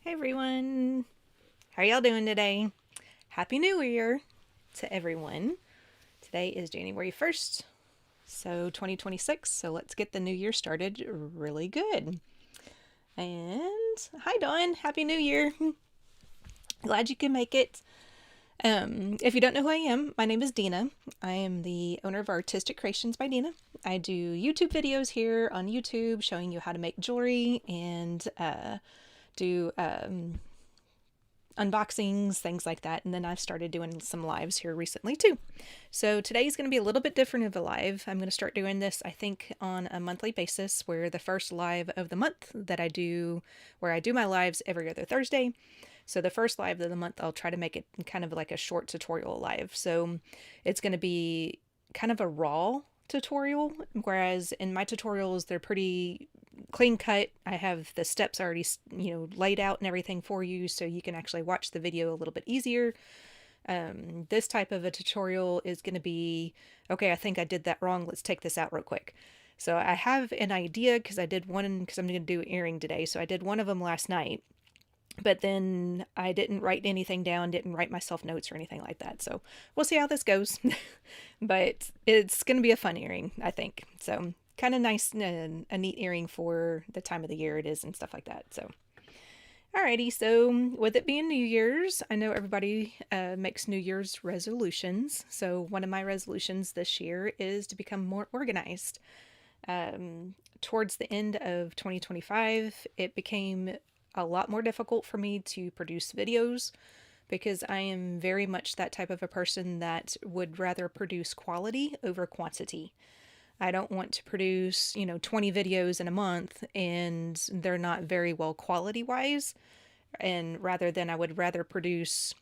Hey everyone, how are y'all doing today? Happy New Year to everyone. Today is January 1st, so 2026, so let's get the new year started really good. And hi Dawn, Happy New Year. Glad you can make it. If you don't know who I am, my name is Dina. I am the owner of Artistic Creations by Dina. I do YouTube videos here on YouTube showing you how to make jewelry and do unboxings, things like that. And then I've started doing some lives here recently too. So today's going to be a little bit different of a live. I'm going to start doing this, I think, on a monthly basis, where the first live of the month that I do, where I do my lives every other Thursday. So the first live of the month, I'll try to make it kind of like a short tutorial live. So it's going to be kind of a raw tutorial, whereas in my tutorials, they're pretty clean cut. I have the steps already, laid out and everything for you, so you can actually watch the video a little bit easier. This type of a tutorial is going to be, okay, I think I did that wrong. Let's take this out real quick. So I have an idea because I did one, because I'm going to do an earring today. So I did one of them last night, but then I didn't write anything down, didn't write myself notes or anything like that. So we'll see how this goes. But it's going to be a fun earring, I think. So kind of nice, a neat earring for the time of the year it is and stuff like that. So alrighty, so with it being New Year's, I know everybody makes New Year's resolutions. So one of my resolutions this year is to become more organized. Towards the end of 2025, it became a lot more difficult for me to produce videos because I am very much that type of a person that would rather produce quality over quantity. I don't want to produce, 20 videos in a month and they're not very well quality wise. And rather than I would rather produce,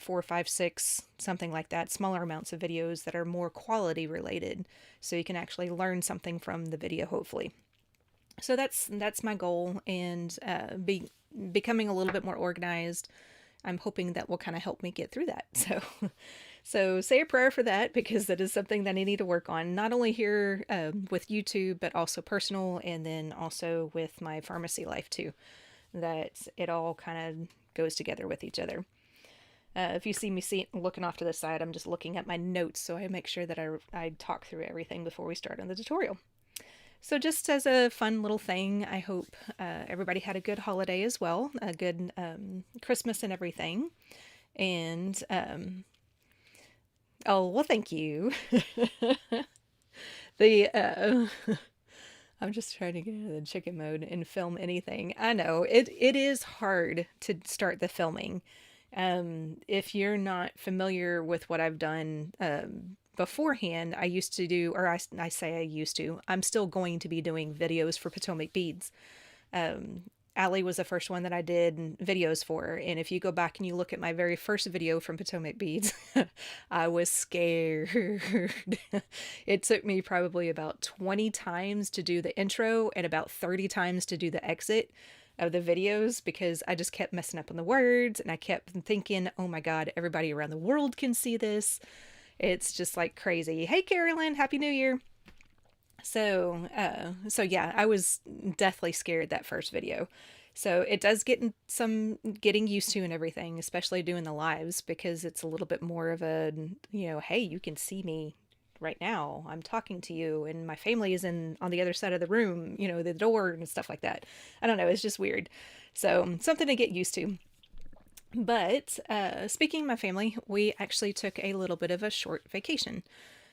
four, five, six, something like that, smaller amounts of videos that are more quality related. So you can actually learn something from the video, hopefully. So that's my goal, and becoming a little bit more organized. I'm hoping that will kind of help me get through that. So say a prayer for that, because that is something that I need to work on, not only here with YouTube, but also personal, and then also with my pharmacy life too. That it all kind of goes together with each other. If you see me looking off to the side, I'm just looking at my notes, so I make sure that I talk through everything before we start on the tutorial. So just as a fun little thing, I hope everybody had a good holiday as well, a good Christmas and everything. And, oh, well, thank you. the I'm just trying to get into the chicken mode and film anything. I know, it is hard to start the filming. If you're not familiar with what I've done beforehand, I used to do, or I say I used to, I'm still going to be doing videos for Potomac Beads. Allie was the first one that I did videos for, and if you go back and you look at my very first video from Potomac Beads, I was scared. It took me probably about 20 times to do the intro and about 30 times to do the exit of the videos, because I just kept messing up on the words, and I kept thinking, oh my god, everybody around the world can see this. It's just like crazy. Hey Carolyn, Happy New Year. So yeah, I was deathly scared that first video. So it does get some getting used to and everything, especially doing the lives, because it's a little bit more of a, hey, you can see me right now. I'm talking to you, and my family is on the other side of the room, the door and stuff like that. I don't know, it's just weird. So something to get used to. But speaking of my family, we actually took a little bit of a short vacation.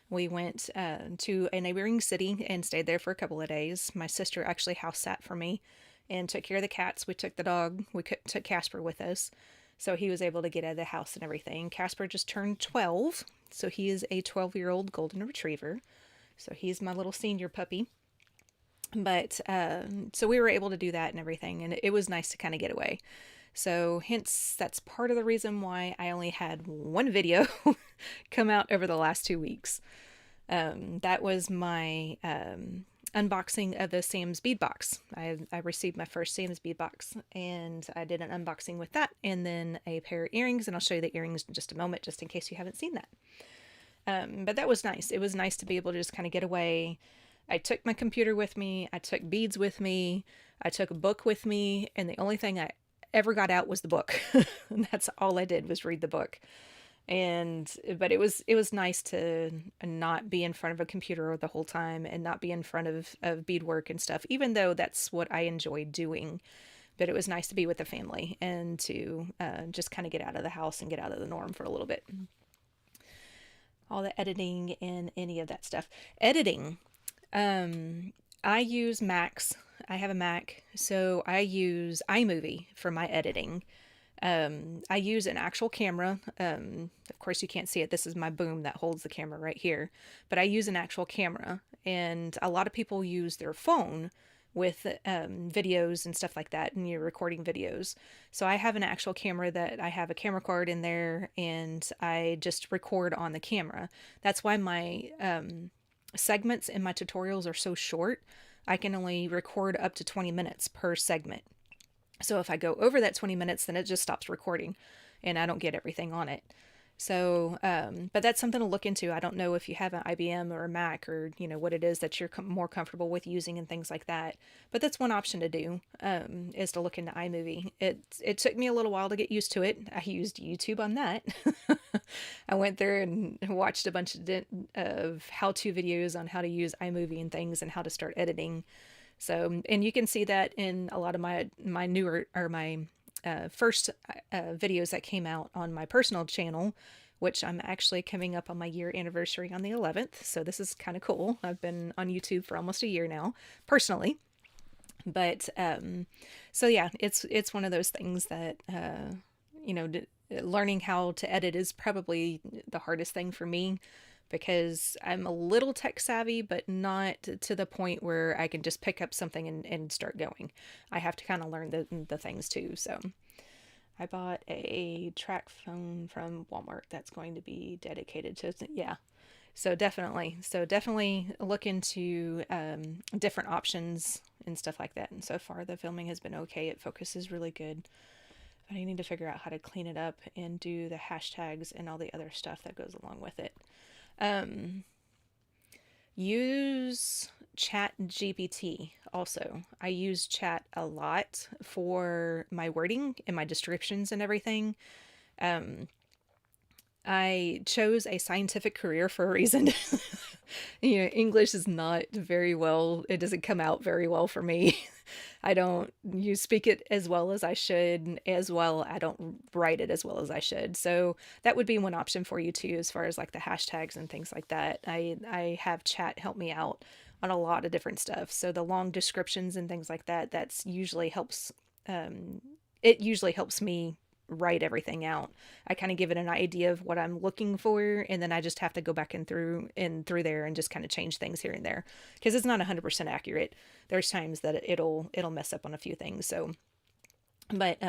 We went to a neighboring city and stayed there for a couple of days. My sister actually house sat for me and took care of the cats. We took the dog. We took Casper with us, so he was able to get out of the house and everything. Casper just turned 12, so he is a 12-year-old golden retriever. So he's my little senior puppy. But so we were able to do that and everything, and it was nice to kind of get away. So hence, that's part of the reason why I only had one video come out over the last 2 weeks. That was my unboxing of the Sam's bead box. I received my first Sam's bead box, and I did an unboxing with that, and then a pair of earrings, and I'll show you the earrings in just a moment, just in case you haven't seen that. But that was nice. It was nice to be able to just kind of get away. I took my computer with me. I took beads with me. I took a book with me. And the only thing I ever got out was the book. And that's all I did was read the book. And but it was nice to not be in front of a computer the whole time and not be in front of beadwork and stuff, even though that's what I enjoy doing. But it was nice to be with the family and to just kind of get out of the house and get out of the norm for a little bit. All the editing and any of that stuff. Editing. I use Macs. I have a Mac, so I use iMovie for my editing. I use an actual camera. Of course, you can't see it. This is my boom that holds the camera right here. But I use an actual camera, and a lot of people use their phone with videos and stuff like that, and you're recording videos. So I have an actual camera that I have a camera card in there, and I just record on the camera. That's why my segments in my tutorials are so short. I can only record up to 20 minutes per segment. So if I go over that 20 minutes, then it just stops recording and I don't get everything on it. So, but that's something to look into. I don't know if you have an IBM or a Mac or, you know, what it is that you're more comfortable with using and things like that. But that's one option to do, is to look into iMovie. It took me a little while to get used to it. I used YouTube on that. I went there and watched a bunch of how-to videos on how to use iMovie and things and how to start editing. So, and you can see that in a lot of my newer or my first videos that came out on my personal channel, which I'm actually coming up on my year anniversary on the 11th. So this is kind of cool. I've been on YouTube for almost a year now, personally. But so yeah, it's one of those things that you know, learning how to edit is probably the hardest thing for me, because I'm a little tech savvy, but not to the point where I can just pick up something and start going. I have to kind of learn the things too. So I bought a track phone from Walmart that's going to be dedicated to, yeah. So definitely look into different options and stuff like that. And so far the filming has been okay. It focuses really good. But I need to figure out how to clean it up and do the hashtags and all the other stuff that goes along with it. Use Chat GPT also. I use Chat a lot for my wording and my descriptions and everything. I chose a scientific career for a reason. You know, English is not very well, it doesn't come out very well for me. I don't you speak it as well as I should, as well I don't write it as well as I should. So that would be one option for you too, as far as like the hashtags and things like that. I have Chat help me out on a lot of different stuff. So the long descriptions and things like that, that's usually helps it usually helps me write everything out. I kind of give it an idea of what I'm looking for, and then I just have to go back and through there and just kind of change things here and there, because it's not 100% accurate. There's times that it'll mess up on a few things. So but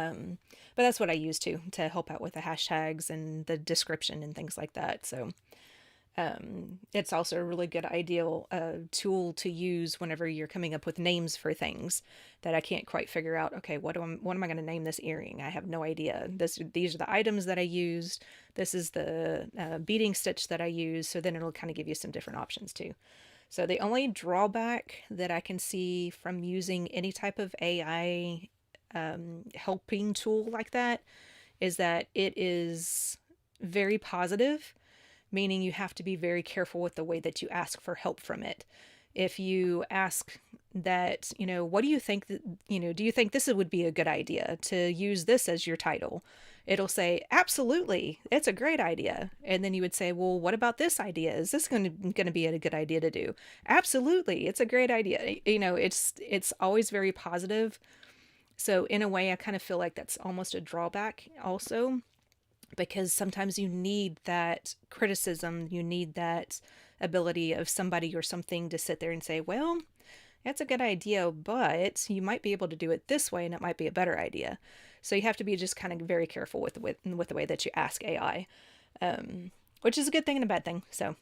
that's what I use to help out with the hashtags and the description and things like that. So it's also a really good ideal tool to use whenever you're coming up with names for things that I can't quite figure out. Okay, what am I going to name this earring? I have no idea. These are the items that I used. This is the beading stitch that I use. So then it'll kind of give you some different options too. So the only drawback that I can see from using any type of AI helping tool like that is that it is very positive, meaning you have to be very careful with the way that you ask for help from it. If you ask that, you know, what do you think that, you know, do you think this would be a good idea to use this as your title? It'll say, absolutely, it's a great idea. And then you would say, well, what about this idea? Is this going to be a good idea to do? Absolutely, it's a great idea. You know, it's always very positive. So in a way, I kind of feel like that's almost a drawback also, because sometimes you need that criticism, you need that ability of somebody or something to sit there and say, well, that's a good idea, but you might be able to do it this way and it might be a better idea. So you have to be just kind of very careful with the way that you ask AI, which is a good thing and a bad thing. So,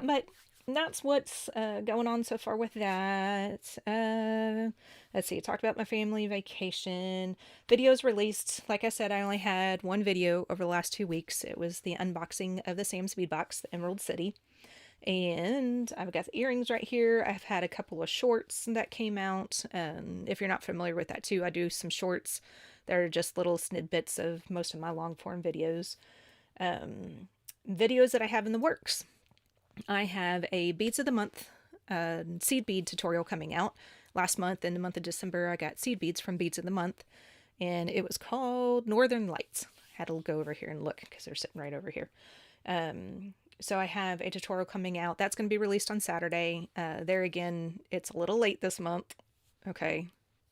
but that's what's going on so far with that. Let's see, I talked about my family vacation. Videos released. Like I said, I only had one video over the last 2 weeks. It was the unboxing of the Sam's Bead box, the Emerald City. And I've got the earrings right here. I've had a couple of shorts that came out. If you're not familiar with that too, I do some shorts. They're just little snippets of most of my long form videos. Videos that I have in the works. I have a Beads of the Month seed bead tutorial coming out. Last month, in the month of December, I got seed beads from Beads of the Month, and it was called Northern Lights. I had to go over here and look because they're sitting right over here. So I have a tutorial coming out. That's going to be released on Saturday. There again, it's a little late this month. Okay.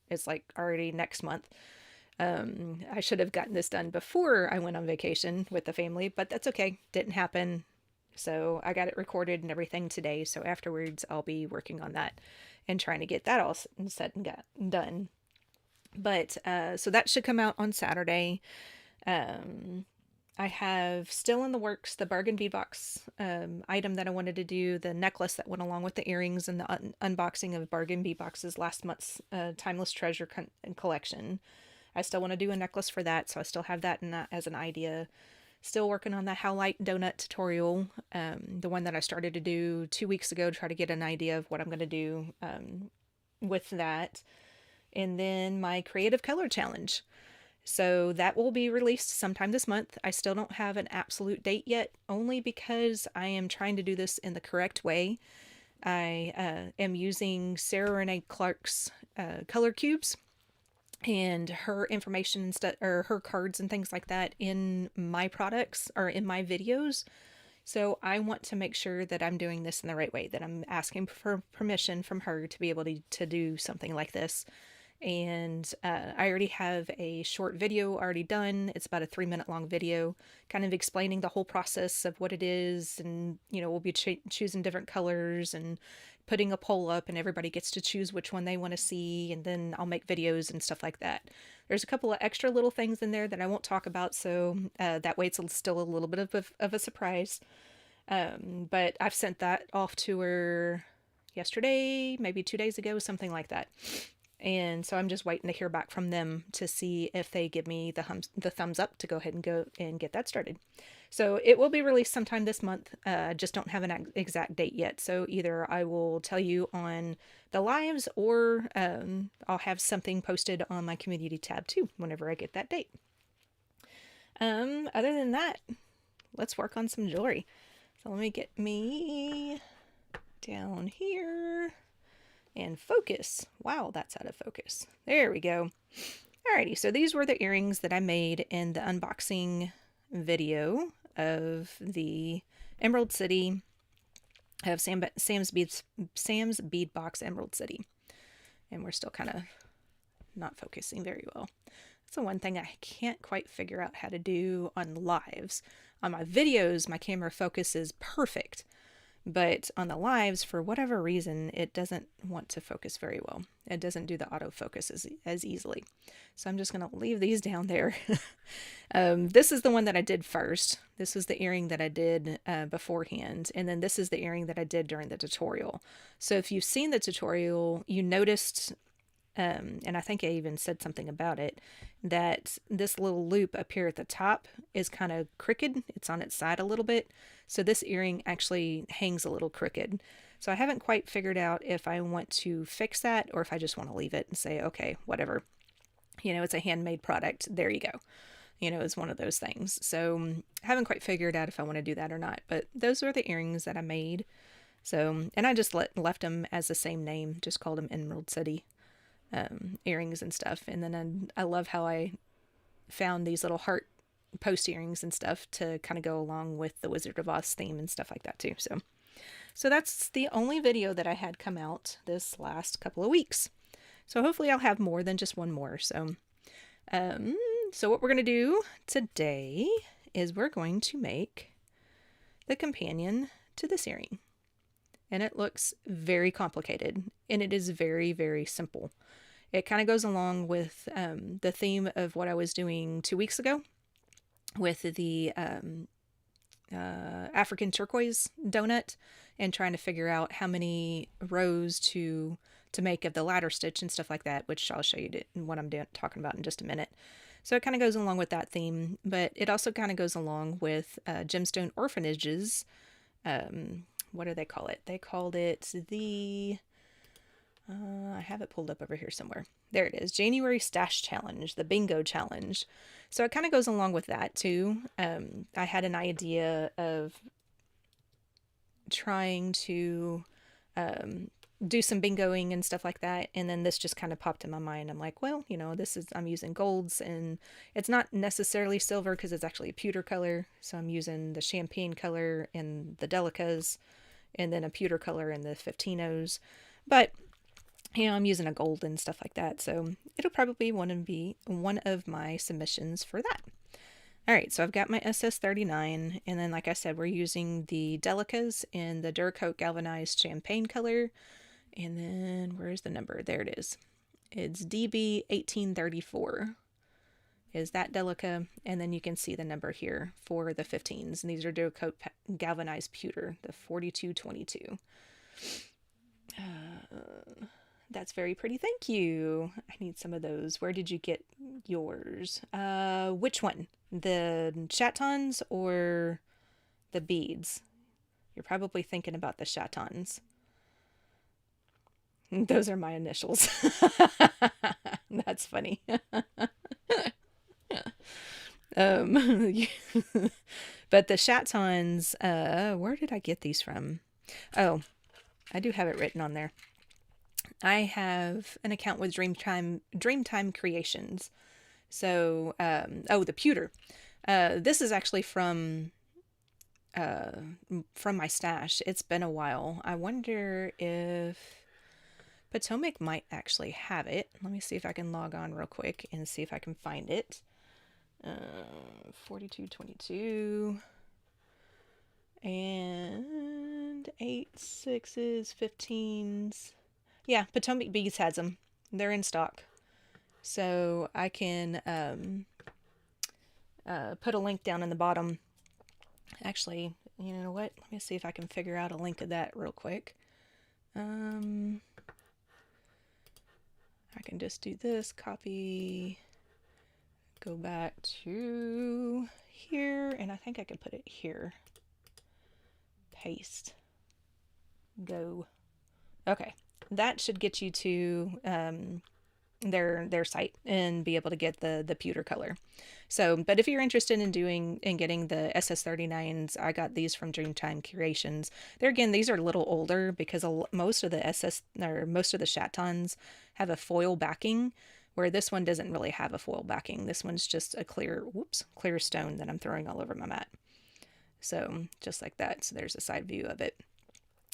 It's like already next month. I should have gotten this done before I went on vacation with the family, but that's okay. Didn't happen. So I got it recorded and everything today. So afterwards, I'll be working on that and trying to get that all set and done. But so that should come out on Saturday. I have still in the works the bargain bead box item that I wanted to do, the necklace that went along with the earrings, and the unboxing of bargain bead boxes last month's Timeless Treasure collection. I still want to do a necklace for that, so I still have that as an idea. Still working on the How Light Donut tutorial, the one that I started to do 2 weeks ago, try to get an idea of what I'm going to do with that. And then my Creative Color Challenge. So that will be released sometime this month. I still don't have an absolute date yet, only because I am trying to do this in the correct way. I am using Sarah Renee Clark's color cubes and her information and stuff, or her cards and things like that in my products or in my videos. So I want to make sure that I'm doing this in the right way, that I'm asking for permission from her to be able to do something like this. And I already have a short video already done. It's about a 3-minute long video, kind of explaining the whole process of what it is. And, you know, we'll be choosing different colors and putting a poll up, and everybody gets to choose which one they want to see. And then I'll make videos and stuff like that. There's a couple of extra little things in there that I won't talk about, so that way it's still a little bit of a surprise. But I've sent that off to her yesterday, maybe 2 days ago, something like that. And so I'm just waiting to hear back from them to see if they give me the thumbs up to go ahead and go and get that started. So it will be released sometime this month. Just don't have an exact date yet. So either I will tell you on the lives, or I'll have something posted on my community tab too whenever I get that date. Other than that, let's work on some jewelry. So let me get me down here. And focus. Wow, that's out of focus. There we go. Alrighty, so these were the earrings that I made in the unboxing video of the Emerald City of Sam's Bead Box Emerald City. And we're still kind of not focusing very well. That's the one thing I can't quite figure out how to do on lives. On my videos, my camera focus is perfect. But on the lives, for whatever reason, it doesn't want to focus very well. It doesn't do the autofocus as easily. So I'm just going to leave these down there. This is the one that I did first. This is the earring that I did beforehand. And then this is the earring that I did during the tutorial. So if you've seen the tutorial, you noticed, and I think I even said something about it, that this little loop up here at the top is kind of crooked. It's on its side a little bit. So this earring actually hangs a little crooked. So I haven't quite figured out if I want to fix that or if I just want to leave it and say, okay, whatever. You know, it's a handmade product. There you go. You know, it's one of those things. So I haven't quite figured out if I want to do that or not. But those are the earrings that I made. So, and I just left them as the same name, just called them Emerald City earrings and stuff. And then I love how I found these little heart post earrings and stuff to kind of go along with the Wizard of Oz theme and stuff like that too. So that's the only video that I had come out this last couple of weeks. So hopefully I'll have more than just one more. So what we're going to do today is we're going to make the companion to this earring. And it looks very complicated, and it is very, very simple. It kind of goes along with the theme of what I was doing 2 weeks ago with the African turquoise donut, and trying to figure out how many rows to make of the ladder stitch and stuff like that, which I'll show you what I'm talking about in just a minute. So it kind of goes along with that theme, but it also kind of goes along with gemstone orphanages what do they call it? They called it the, I have it pulled up over here somewhere. There it is, January Stash Challenge, the Bingo Challenge. So it kind of goes along with that too. I had an idea of trying to do some bingoing and stuff like that, and then this just kind of popped in my mind. I'm like, well, you know, I'm using golds, and it's not necessarily silver because it's actually a pewter color, so I'm using the champagne color in the delicas and then a pewter color in the 15os, but you know, I'm using a gold and stuff like that, so it'll probably want to be one of my submissions for that. All right, so I've got my SS39, and then like I said, we're using the delicas in the Duracoat galvanized champagne color. And then where's the number? There it is. It's DB 1834 is that delica, and then you can see the number here for the 15s, and these are Duracoat galvanized pewter, the 4222. That's very pretty, thank you. I need some of those. Where did you get yours? Which one? The chatons or the beads? You're probably thinking about the chatons. Those are my initials. That's funny. But the chatons, where did I get these from? Oh, I do have it written on there. I have an account with Dreamtime Creations. So, the pewter. This is actually from my stash. It's been a while. I wonder if Potomac might actually have it. Let me see if I can log on real quick and see if I can find it. 4222 and 8 6s, 15s. Yeah, Potomac Beads has them. They're in stock. So I can put a link down in the bottom. Actually, you know what? Let me see if I can figure out a link of that real quick. I can just do this, copy, go back to here, and I think I can put it here. Paste. Go. Okay. That should get you to their site and be able to get the pewter color. So, but if you're interested in getting the SS39s, I got these from Dreamtime Creations. These are a little older because most of the chatons have a foil backing, where this one doesn't really have a foil backing. This one's just a clear stone that I'm throwing all over my mat. So just like that. So there's a side view of it.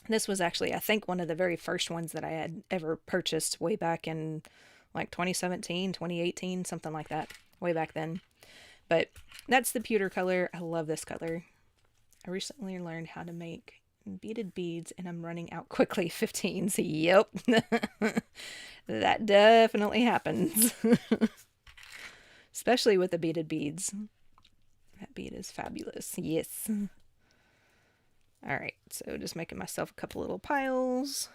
This was actually, I think, one of the very first ones that I had ever purchased way back in like 2017, 2018, something like that, way back then. But that's the pewter color. I love this color. I recently learned how to make beaded beads, and I'm running out quickly. 15s. Yep. That definitely happens. Especially with the beaded beads. That bead is fabulous. Yes. All right, so just making myself a couple little piles.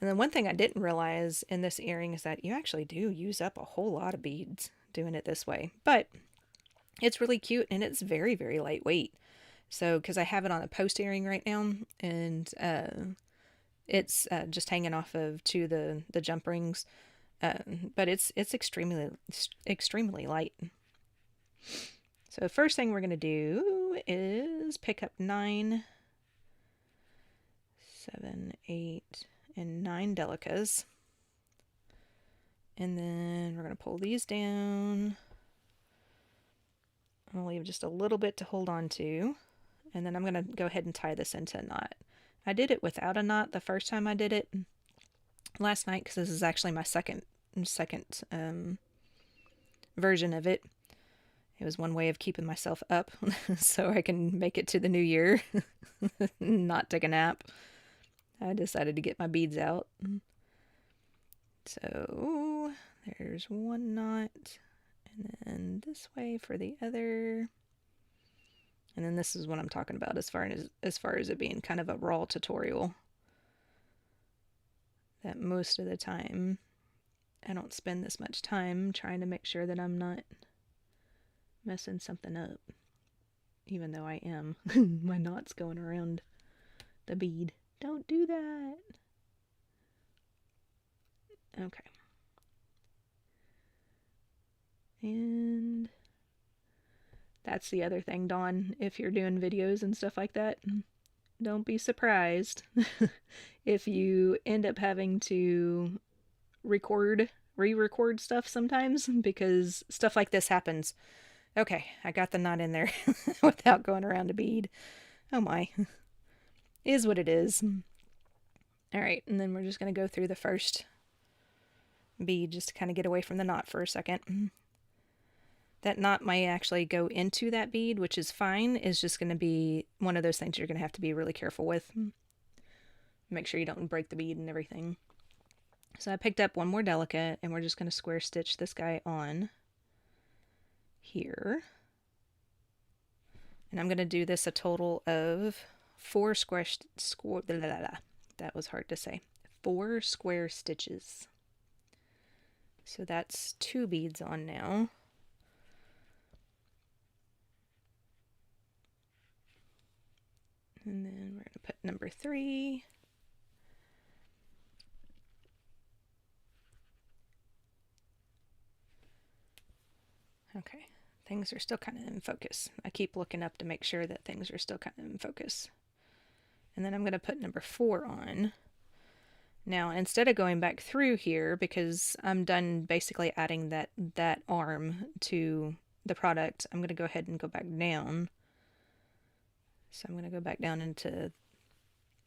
And then one thing I didn't realize in this earring is that you actually do use up a whole lot of beads doing it this way. But it's really cute, and it's very, very lightweight. So, because I have it on a post earring right now, and it's just hanging off of the jump rings. But it's extremely light. So the first thing we're going to do is pick up 9, 7, 8, and 9 delicas. And then we're going to pull these down. I'll leave just a little bit to hold on to. And then I'm going to go ahead and tie this into a knot. I did it without a knot the first time I did it last night, because this is actually my second version of it. It was one way of keeping myself up so I can make it to the new year, not take a nap. I decided to get my beads out. So there's one knot, and then this way for the other. And then this is what I'm talking about as far as it being kind of a raw tutorial. That most of the time I don't spend this much time trying to make sure that I'm not messing something up, even though I am. My knot's going around the bead. Don't do that. Okay. And that's the other thing, Dawn. If you're doing videos and stuff like that, don't be surprised if you end up having to re-record stuff sometimes, because stuff like this happens. Okay, I got the knot in there without going around a bead. Oh my. Is what it is. Alright, and then we're just going to go through the first bead just to kind of get away from the knot for a second. That knot might actually go into that bead, which is fine. It's just going to be one of those things you're going to have to be really careful with. Make sure you don't break the bead and everything. So I picked up one more delicate, and we're just going to square stitch this guy on here. And I'm going to do this a total of 4 that was hard to say. 4 square stitches. So that's 2 beads on now. And then we're going to put number 3. Okay, things are still kind of in focus. I keep looking up to make sure that things are still kind of in focus. And then I'm going to put number 4 on. Now, instead of going back through here, because I'm done basically adding that arm to the product, I'm going to go ahead and go back down. So I'm going to go back down into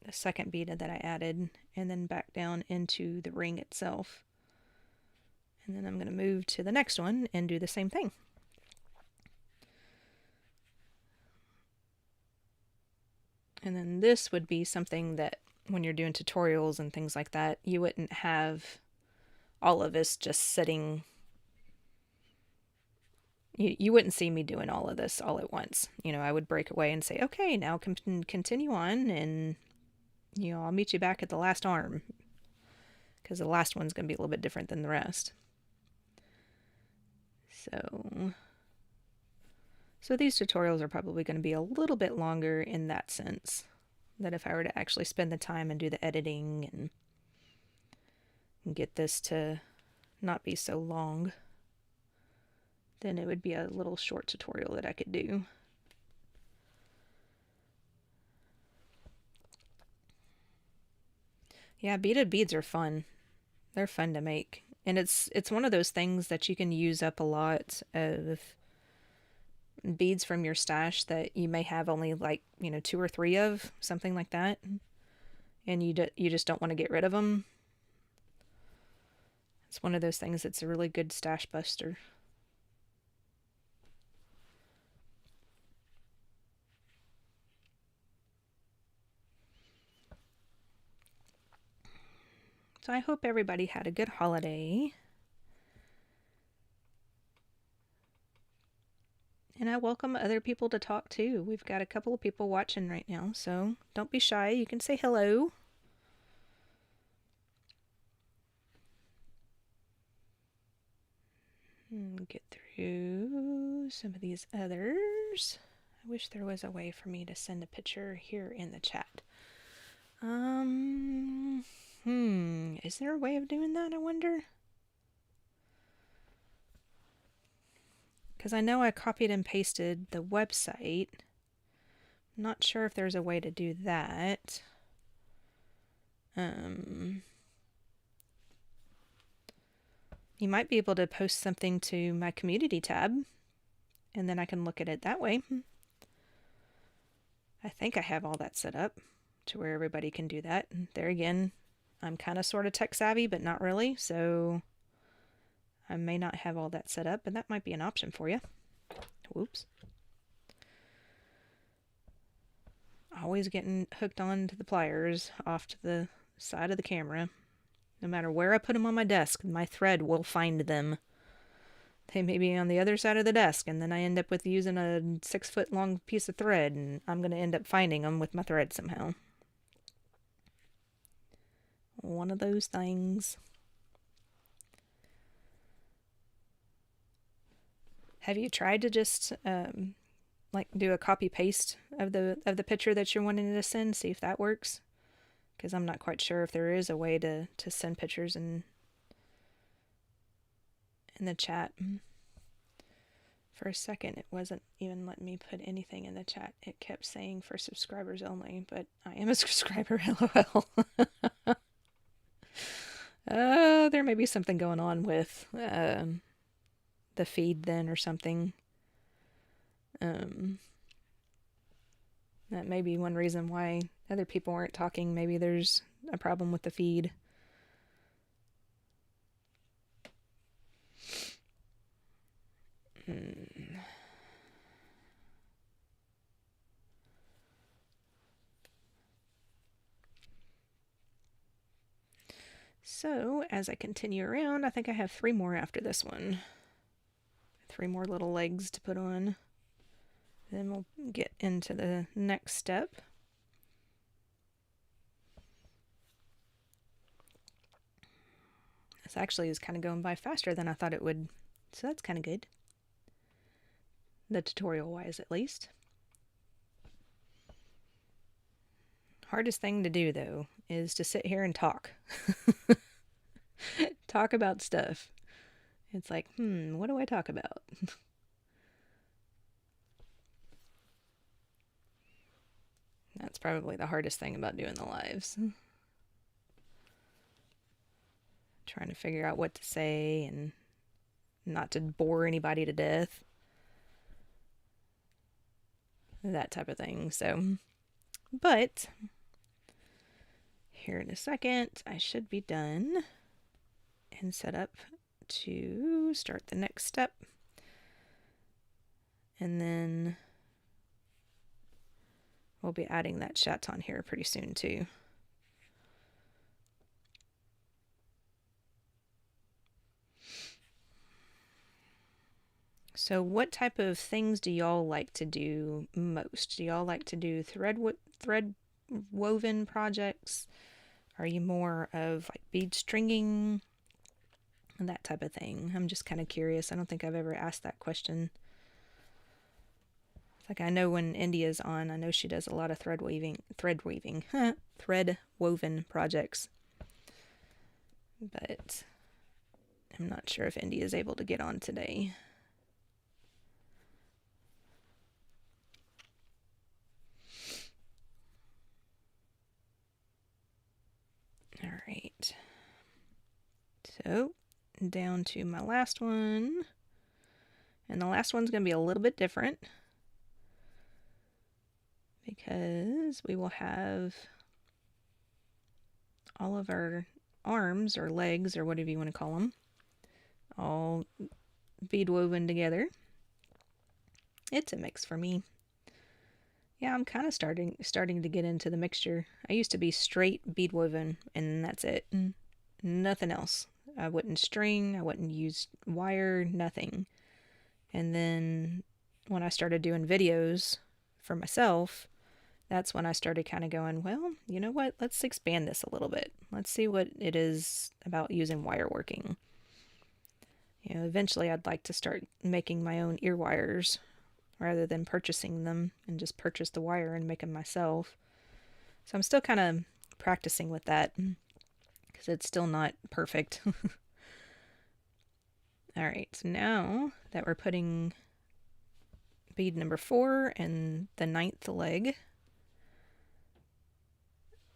the second bead that I added, and then back down into the ring itself. And then I'm going to move to the next one and do the same thing. And then this would be something that when you're doing tutorials and things like that, you wouldn't have all of this just sitting. You wouldn't see me doing all of this all at once. You know, I would break away and say, okay, now continue on, and you know, I'll meet you back at the last arm, because the last one's going to be a little bit different than the rest. So these tutorials are probably going to be a little bit longer in that sense, that if I were to actually spend the time and do the editing and get this to not be so long, then it would be a little short tutorial that I could do. Yeah, beaded beads are fun. They're fun to make. And it's one of those things that you can use up a lot of beads from your stash that you may have only like, you know, 2 or 3 of, something like that. And you just don't want to get rid of them. It's one of those things that's a really good stash buster. So I hope everybody had a good holiday. And I welcome other people to talk too. We've got a couple of people watching right now, so don't be shy. You can say hello. And get through some of these others. I wish there was a way for me to send a picture here in the chat. Is there a way of doing that, I wonder? Because I know I copied and pasted the website. I'm not sure if there's a way to do that. You might be able to post something to my community tab, and then I can look at it that way. I think I have all that set up to where everybody can do that. And there again, I'm kind of sort of tech savvy, but not really, so I may not have all that set up, and that might be an option for you. Whoops. Always getting hooked on to the pliers off to the side of the camera. No matter where I put them on my desk, my thread will find them. They may be on the other side of the desk, and then I end up with using a 6-foot long piece of thread, and I'm going to end up finding them with my thread somehow. One of those things. Have you tried to just like do a copy paste of the picture that you're wanting to send, see if that works. Because I'm not quite sure if there is a way to send pictures in the chat. For a second, it wasn't even letting me put anything in the chat. It kept saying for subscribers only, but I am a subscriber, lol. There may be something going on with the feed then or something. That may be one reason why other people aren't talking. Maybe there's a problem with the feed. So, as I continue around, I think I have 3 more after this one. 3 more little legs to put on. Then we'll get into the next step. This actually is kind of going by faster than I thought it would, so that's kind of good. The tutorial-wise, at least. Hardest thing to do, though, is to sit here and talk. Talk about stuff. It's like, what do I talk about? That's probably the hardest thing about doing the lives. Trying to figure out what to say and not to bore anybody to death. That type of thing. So, but here in a second, I should be done and set up to start the next step. And then we'll be adding that chaton here pretty soon too. So what type of things do y'all like to do most? Do y'all like to do thread woven projects? Are you more of like bead stringing and that type of thing? I'm just kind of curious. I don't think I've ever asked that question. Like, I know when India's on, I know she does a lot of thread woven projects. But I'm not sure if India's able to get on today. All right. So, down to my last one. And the last one's going to be a little bit different, because we will have all of our arms or legs or whatever you want to call them all bead woven together. It's a mix for me. Yeah, I'm kind of starting to get into the mixture. I used to be straight bead woven and that's it. Nothing else. I wouldn't string, I wouldn't use wire, nothing. And then when I started doing videos for myself, that's when I started kind of going, well, you know what? Let's expand this a little bit. Let's see what it is about using wire working. You know, eventually I'd like to start making my own ear wires rather than purchasing them, and just purchase the wire and make them myself. So I'm still kind of practicing with that because it's still not perfect. All right, so now that we're putting bead number 4 and the 9th leg,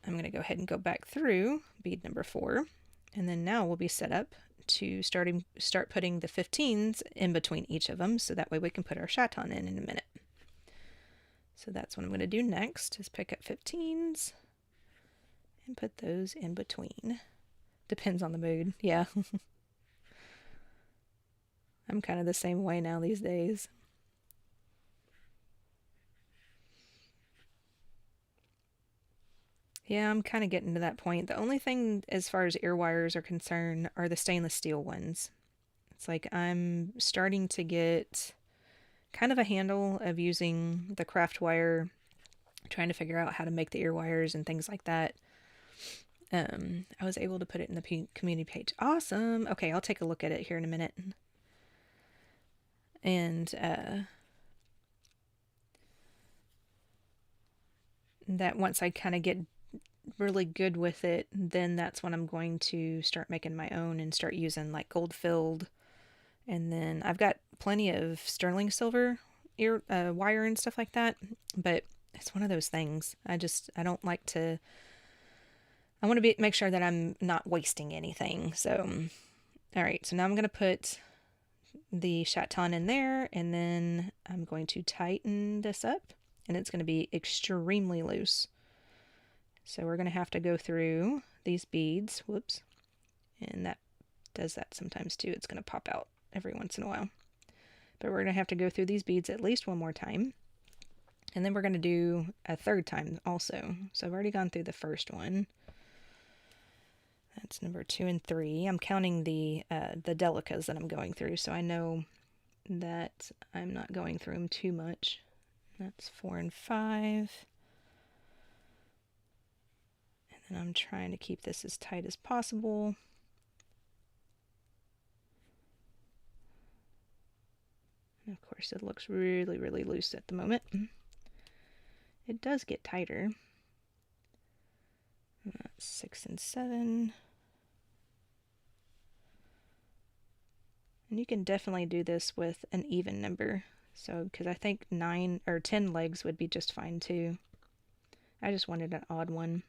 I'm going to go ahead and go back through bead number 4, and then now we'll be set up to start putting the 15s in between each of them, so that way we can put our chaton in a minute. So that's what I'm going to do next, is pick up 15s and put those in between. Depends on the mood, yeah. I'm kind of the same way now these days. Yeah, I'm kind of getting to that point. The only thing as far as ear wires are concerned are the stainless steel ones. It's like I'm starting to get kind of a handle of using the craft wire, trying to figure out how to make the ear wires and things like that. I was able to put it in the community page. Awesome. Okay, I'll take a look at it here in a minute. And that once I kind of get really good with it, then that's when I'm going to start making my own and start using like gold filled. And then I've got plenty of sterling silver wire and stuff like that, but it's one of those things. I don't like to. I want to make sure that I'm not wasting anything. So, all right. So now I'm gonna put the chaton in there, and then I'm going to tighten this up, and it's going to be extremely loose. So we're going to have to go through these beads. Whoops. And that does that sometimes too. It's going to pop out every once in a while. But we're going to have to go through these beads at least one more time. And then we're going to do a third time also. So I've already gone through the first one. That's number 2 and 3. I'm counting the delicas that I'm going through, so I know that I'm not going through them too much. That's 4 and 5. And then I'm trying to keep this as tight as possible. And of course, it looks really, really loose at the moment. It does get tighter. That's 6 and 7. And you can definitely do this with an even number. So, because I think 9 or 10 legs would be just fine too. I just wanted an odd one.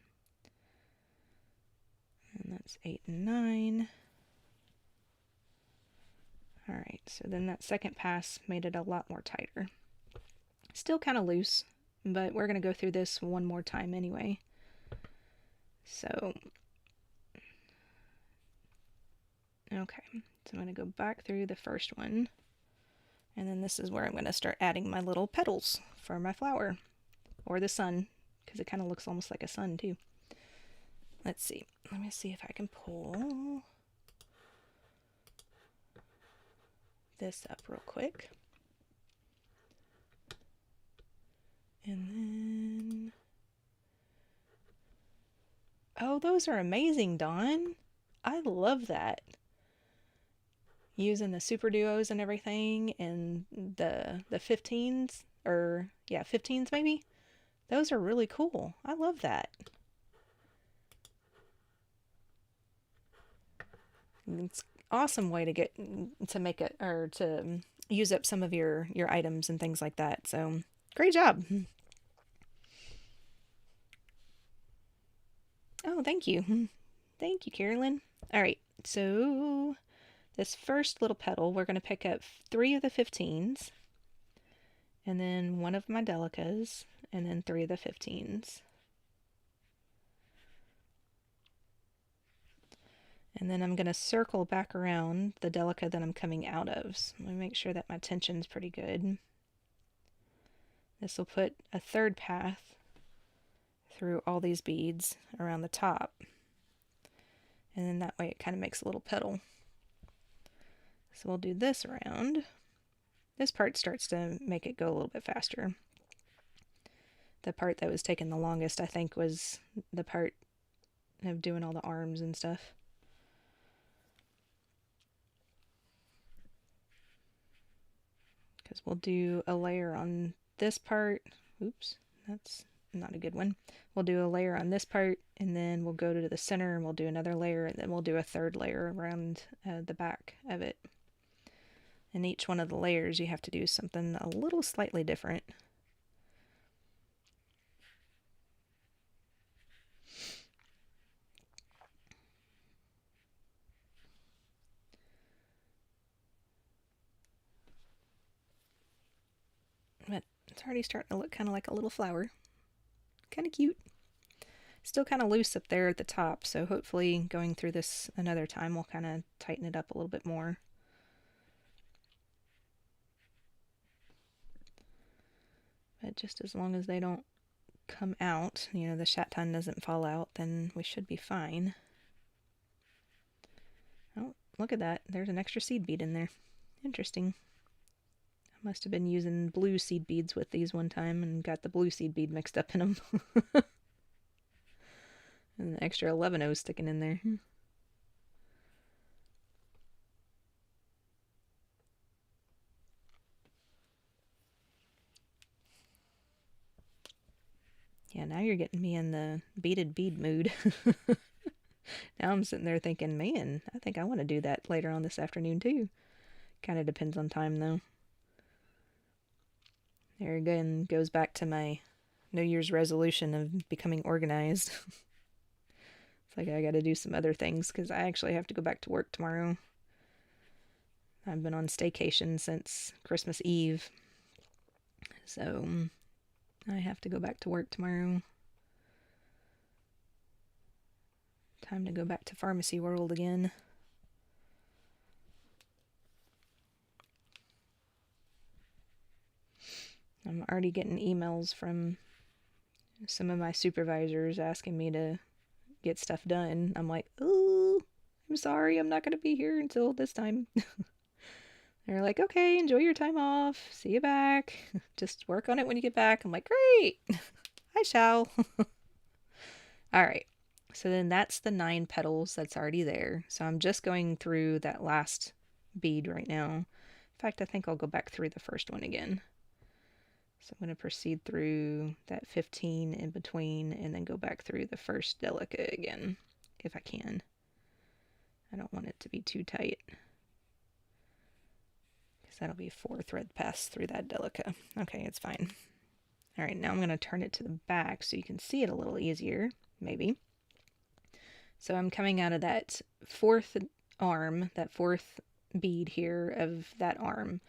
And that's 8 and 9. Alright, so then that second pass made it a lot more tighter. Still kind of loose, but we're going to go through this one more time anyway. So, okay, so I'm going to go back through the first one. And then this is where I'm going to start adding my little petals for my flower. Or the sun, because it kind of looks almost like a sun too. Let's see. Let me see if I can pull this up real quick. And then... Oh, those are amazing, Dawn. I love that. Using the super duos and everything, and the 15s, or yeah, 15s maybe. Those are really cool. I love that. It's an awesome way to get to make it, or to use up some of your items and things like that. So great job. Oh, thank you. Thank you, Carolyn. All right, so this first little petal, we're going to pick up 3 of the 15s, and then 1 of my delicas, and then 3 of the 15s. And then I'm going to circle back around the delica that I'm coming out of. So let me make sure that my tension's pretty good. This will put a third path through all these beads around the top. And then that way it kind of makes a little petal. So we'll do this around. This part starts to make it go a little bit faster. The part that was taking the longest, I think, was the part of doing all the arms and stuff. Because we'll do a layer on this part. Oops, that's not a good one. We'll do a layer on this part, and then we'll go to the center and we'll do another layer, and then we'll do a third layer around the back of it. And each one of the layers you have to do something a little slightly different. But it's already starting to look kind of like a little flower. Kind of cute. Still kind of loose up there at the top, so hopefully going through this another time will kind of tighten it up a little bit more. But just as long as they don't come out, you know, the chaton doesn't fall out, then we should be fine. Oh, look at that. There's an extra seed bead in there. Interesting. I must have been using blue seed beads with these one time and got the blue seed bead mixed up in them. And the extra 11 sticking in there. Yeah, now you're getting me in the beaded bead mood. Now I'm sitting there thinking, man, I think I want to do that later on this afternoon too. Kind of depends on time though. There again goes back to my New Year's resolution of becoming organized. It's like I gotta do some other things because I actually have to go back to work tomorrow. I've been on staycation since Christmas Eve, so I have to go back to work tomorrow. Time to go back to pharmacy world again. I'm already getting emails from some of my supervisors asking me to get stuff done. I'm like, ooh, I'm sorry, I'm not going to be here until this time. They're like, okay, enjoy your time off. See you back. Just work on it when you get back. I'm like, great. I shall. All right. So then that's the 9 petals that's already there. So I'm just going through that last bead right now. In fact, I think I'll go back through the first one again. So I'm going to proceed through that 15 in between and then go back through the first delica again, if I can. I don't want it to be too tight, because that'll be 4 thread pass through that delica. Okay, it's fine. All right, now I'm going to turn it to the back so you can see it a little easier, maybe. So I'm coming out of that 4th arm, that 4th bead here of that arm.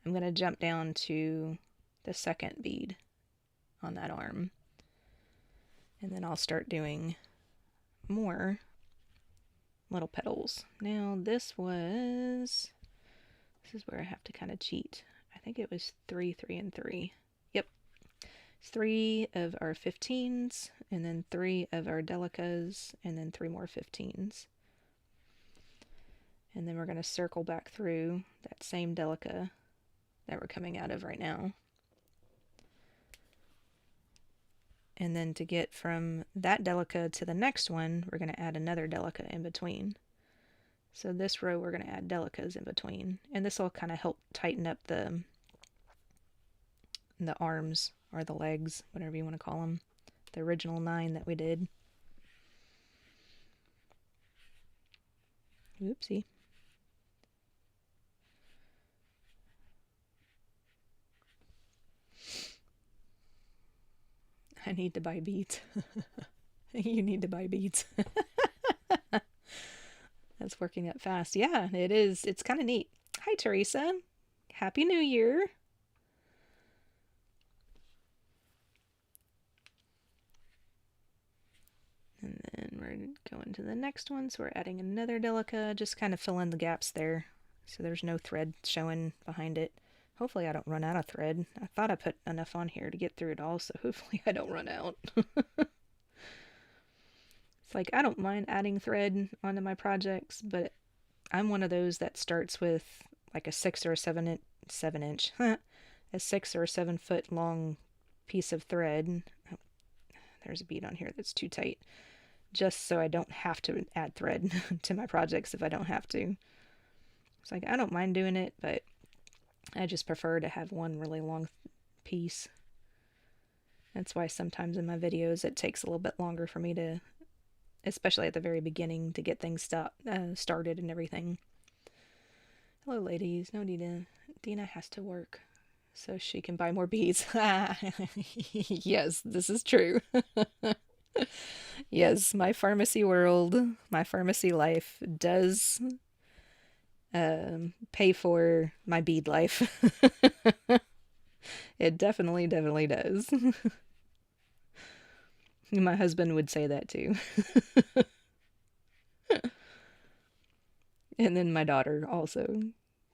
I'm going to jump down to the 2nd bead on that arm. And then I'll start doing more little petals. Now this is where I have to kind of cheat. I think it was 3, 3, and 3. Yep. It's 3 of our 15s, and then 3 of our delicas, and then 3 more 15s. And then we're going to circle back through that same delica that we're coming out of right now. And then to get from that delica to the next one, we're going to add another delica in between. So this row we're going to add delicas in between. And this will kind of help tighten up the arms or the legs, whatever you want to call them. The original 9 that we did. Oopsie. I need to buy beads. You need to buy beads. That's working up fast. Yeah, it is. It's kind of neat. Hi, Teresa. Happy New Year. And then we're going to the next one. So we're adding another delica, just kind of fill in the gaps there so there's no thread showing behind it. Hopefully I don't run out of thread. I thought I put enough on here to get through it all, so hopefully I don't run out. It's like, I don't mind adding thread onto my projects, but I'm one of those that starts with like a 6 or a 7 inch, a 6 or 7 foot long piece of thread. Oh, there's a bead on here that's too tight, just so I don't have to add thread to my projects if I don't have to. It's like, I don't mind doing it, but I just prefer to have one really long piece. That's why sometimes in my videos it takes a little bit longer for me to, especially at the very beginning, to get things started and everything. Hello, ladies. No, Dina has to work so she can buy more beads. Yes, this is true. Yes, my pharmacy world, my pharmacy life does pay for my bead life. It definitely does. My husband would say that too. And then my daughter also.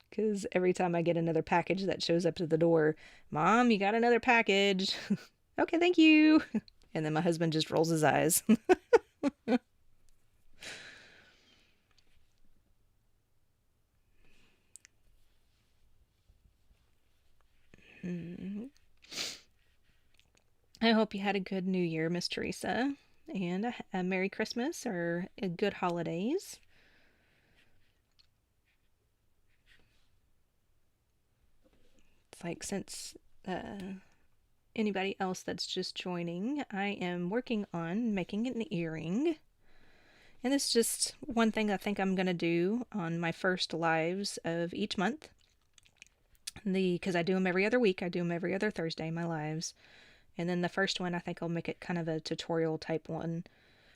Because every time I get another package that shows up to the door, Mom, you got another package. Okay, thank you. And then my husband just rolls his eyes. I hope you had a good New Year, Miss Teresa, and a Merry Christmas or a good holidays. It's like since anybody else that's just joining, I am working on making an earring. And this is just one thing I think I'm going to do on my first lives of each month. Because I do them every other week. I do them every other Thursday, my lives. And then the first one, I think I'll make it kind of a tutorial type one.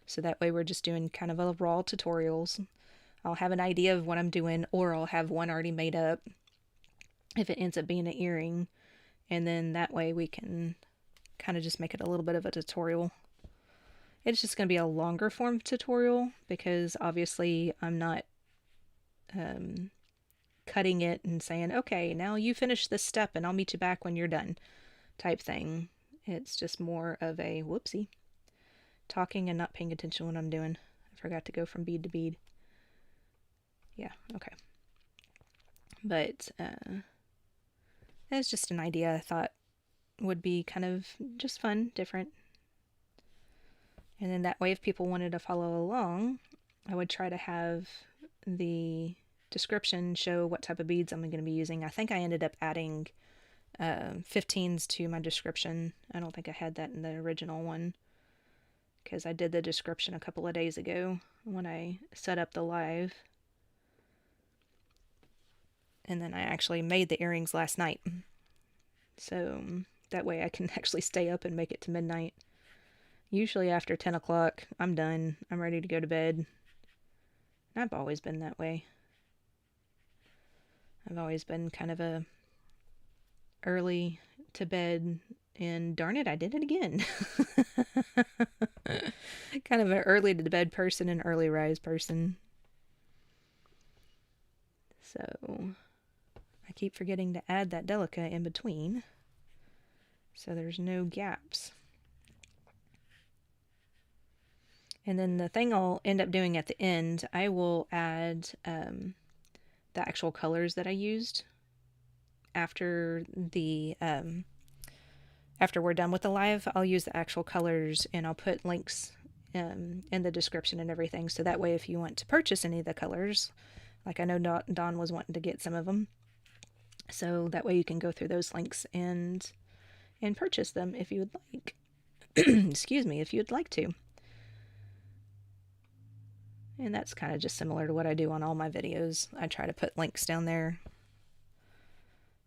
So that way we're just doing kind of a raw tutorials. I'll have an idea of what I'm doing, or I'll have one already made up if it ends up being an earring. And then that way we can kind of just make it a little bit of a tutorial. It's just going to be a longer form tutorial because obviously I'm not cutting it and saying, okay, now you finish this step and I'll meet you back when you're done type thing. It's just more of a whoopsie. Talking and not paying attention to what I'm doing. I forgot to go from bead to bead. Yeah, okay. But it's just an idea I thought would be kind of just fun, different. And then that way if people wanted to follow along, I would try to have the description show what type of beads I'm going to be using. I think I ended up adding 15s to my description. I don't think I had that in the original one because I did the description a couple of days ago when I set up the live. And then I actually made the earrings last night. So that way I can actually stay up and make it to midnight. Usually after 10 o'clock, I'm done. I'm ready to go to bed. And I've always been that way. I've always been kind of a early to bed, and darn it, I did it again. Kind of an early to bed person and early rise person. So I keep forgetting to add that delica in between so there's no gaps. And then the thing I'll end up doing at the end, I will add the actual colors that I used after the after we're done with the live. I'll use the actual colors and I'll put links in the description and everything, so that way if you want to purchase any of the colors, like I know Dawn was wanting to get some of them, so that way you can go through those links and purchase them if you would like. Excuse me, if you would like to. And that's kind of just similar to what I do on all my videos. I try to put links down there,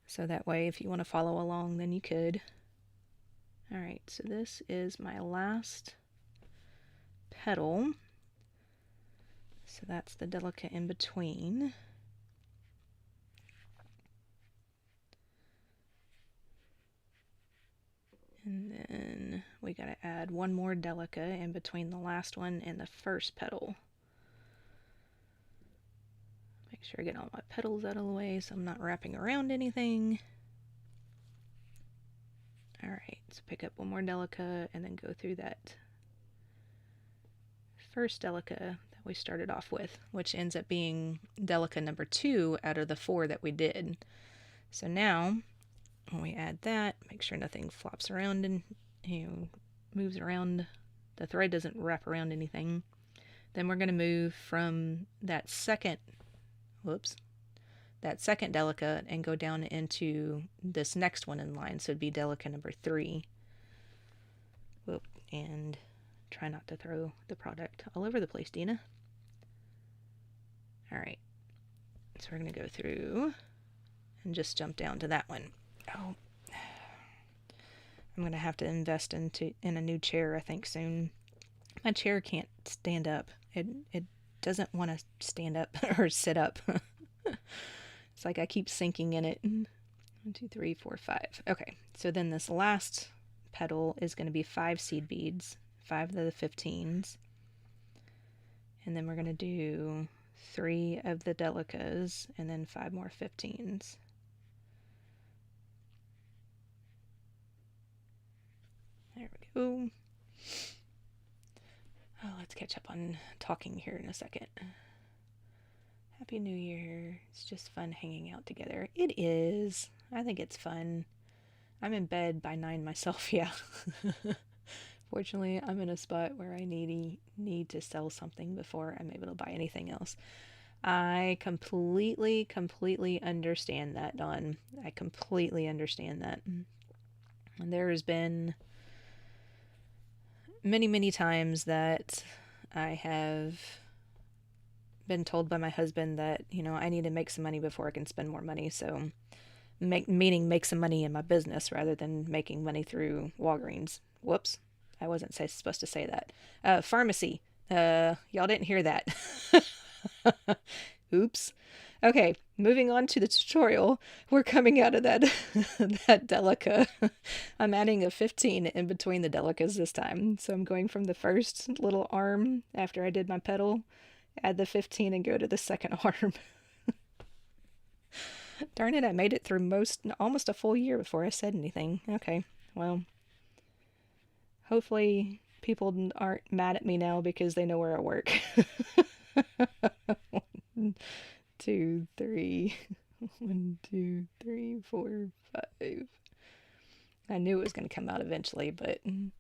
so that way if you want to follow along, then you could. Alright, so this is my last petal. So that's the delica in between. And then we gotta add one more delica in between the last one and the first petal. Make sure I get all my petals out of the way so I'm not wrapping around anything. Alright, so pick up one more delica and then go through that first delica that we started off with, which ends up being delica number 2 out of the 4 that we did. So now when we add that, make sure nothing flops around and moves around, the thread doesn't wrap around anything. Then we're going to move from that second delica and go down into this next one in line, so it'd be delica number 3. Whoop, and try not to throw the product all over the place, Dina. Alright, so we're going to go through and just jump down to that one. Oh, I'm going to have to invest in a new chair, I think, soon. My chair can't stand up. It doesn't want to stand up or sit up. It's like I keep sinking in it. 1, 2, 3, 4, 5. Okay, so then this last petal is going to be 5 seed beads, 5 of the 15s. And then we're going to do 3 of the delicas and then 5 more 15s. There we go. Oh, let's catch up on talking here in a second. Happy New Year. It's just fun hanging out together. It is. I think it's fun. I'm in bed by 9 myself, yeah. Fortunately, I'm in a spot where I need to sell something before I'm able to buy anything else. I completely understand that, Dawn. I completely understand that. And there has been many, many times that I have been told by my husband that, I need to make some money before I can spend more money. So, meaning make some money in my business rather than making money through Walgreens. Whoops. I wasn't supposed to say that. Pharmacy. Y'all didn't hear that. Oops. Okay, moving on to the tutorial. We're coming out of that that delica. I'm adding a 15 in between the delicas this time. So I'm going from the first little arm after I did my petal, add the 15 and go to the second arm. Darn it, I made it through almost a full year before I said anything. Okay, well, hopefully people aren't mad at me now because they know where I work. 1, 2, 3. 1, 2, 3, 4, 5. I knew it was going to come out eventually, but I